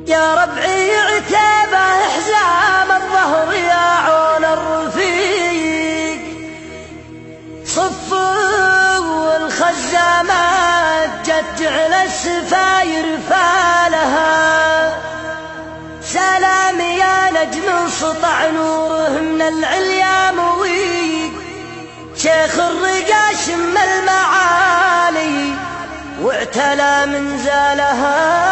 يا ربعي عتابه حزام الظهر يا عون الرفيق، صفوا والخزامات جت جعل السفاير فالها، سلام يا نجم سطع نوره من العليا مويق، شيخ الرقا شم المعالي واعتلى منزالها.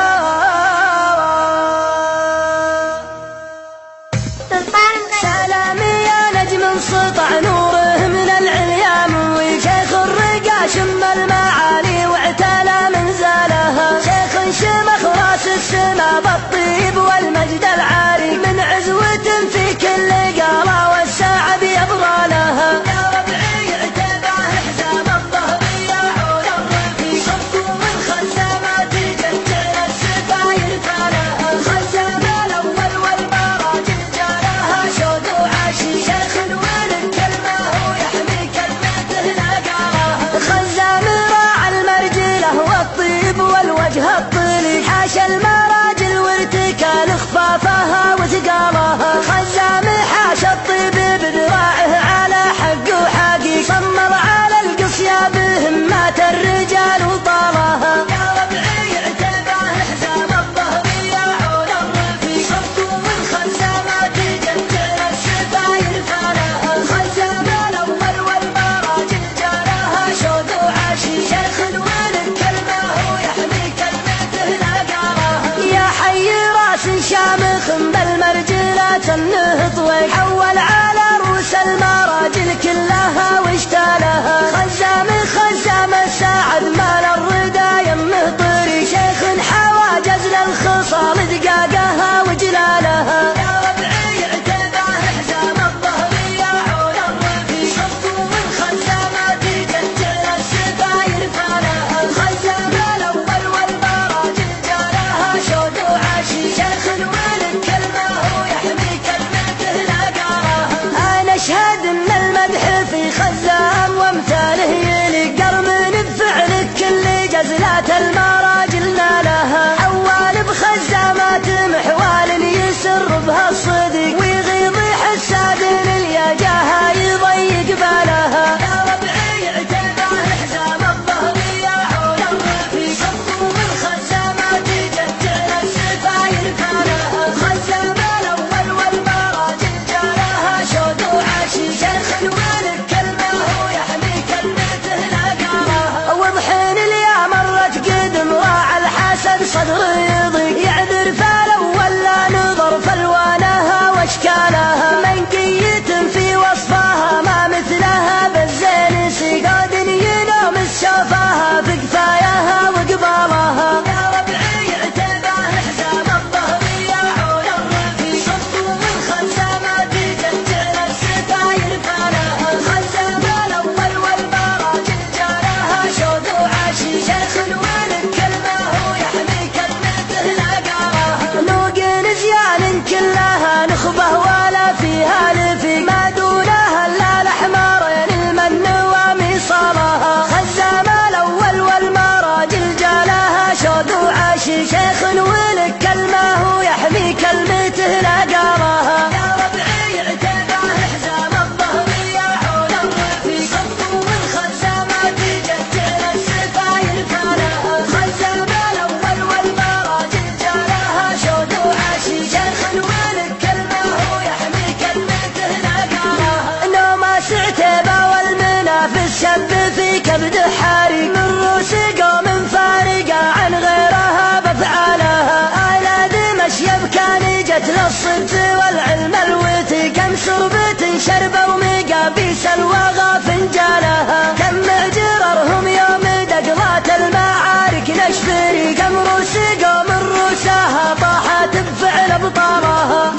سلام يا نجم سطع نوره من العليا مويق، شيخ الرقا شم المعالي واعتلى منزالها، شيخ شمخ راس السما بالطيب والمجد العالي، من عزوة في كل قالة والساعة بيبرى لها. يا ربعي عتبه حزام الظهر يا عون الرفيق، صفوا والخزامات جت جعل السفاير فالها، الخزام الأول والمراجل جالها شود وعاشي، شيخ الولد كلمة هو يحمي كلمته نقالها، الخزام راعى المرجله والطيب والوجه الطلي، حاشا المراجل وارتكال خفافها وثقالها، الخزام حاشا الطيب بذراعه على حق وحقيق، صمر على القصيا بهمات الرجال وطالها. يا ربعي عتبه حزام الظهر يا عون الرفيق، صفوا والخزامات جت جعل السفاير فالها، الخزام الأول والمراجل جالها شود وعاشي، شيخ الولد كلمة هو يحمي كلمته نقالها. يا حي راس شامخ بالمرجلات النهض وحول على رؤوس المراجل كلها واشتالها، خزام الساعد مال الردى يمه طريق، شيخ حوى جزل الخصال دقاقها وجلالها. يا ربعي عتبه حزام الظهر يا عون الرفيق، صفوا والخزامات جت جعل السفاير فالها، الخزام الأول والمراجل جالها شود وعاشي، شيخ الولد كلمة هو يحمي كلمته نقالها. أنا أشهد إن المدح في خزام وامثاله يليق، قرمن بفعلك كل جزلات المراجل نالها، حوال بخزامات محوال يسر بها الصديق، ويغيظ حساد يا جاها يضيق بالها. يا ربعي عتبه حزام الظهر يا عون الرفيق، صفوا والخزامات جت جعل السفاير فالها، الخزام الأول والمراجل جالها شود وعاشي، شيخ الولد كلمة هو يحمي كلمته نقالها. وضحين اليا مرت قدم راعى الحسد صدره يضيق، يعذر فالأول لا نظر فالوانها واشكالها، منقية في وصفها ما مثلها بالزين سقاد ينوم الشوفاها بقفاياها وقبالها. يا ربعي عتبه حزام الظهر يا عون الرفيق، صفوا والخزامات جت جعل السفاير فالها، الخزام الأول والمراجل جالها شود وعاشي، شيخ الولد كلمة هو يحمي كلمته نقالها. نوقن زيان كلها نخبه ولا فيها لفيق، ما دونها الا الاحمرين المن وميصالها، خزام الأول والمراجل جالها شود وعاشي، شيخ الولد كلمة هو يحمي كلمته نقالها. يا ربعي عتبه حزام الظهر يا عون الرفيق، صفوا والخزامات جت جعل السفاير فالها، الخزام الأول والمراجل جالها شود وعاشي، شيخ الولد كلمة هو يحمي كلمته نقالها. انه ما سعتبه والمنافس شب في كبد حريق، من روس قوم فارقة عن غيرها بفعالها، على دمشيب كان جت للصبت والعلم الوتي، كم شربة شربة ومقابيس الوغى فنجالها، كم معجررهم يوم دقلات المعارك نشفري، كم روس قوم روسها طاحت بفعل ابطالها.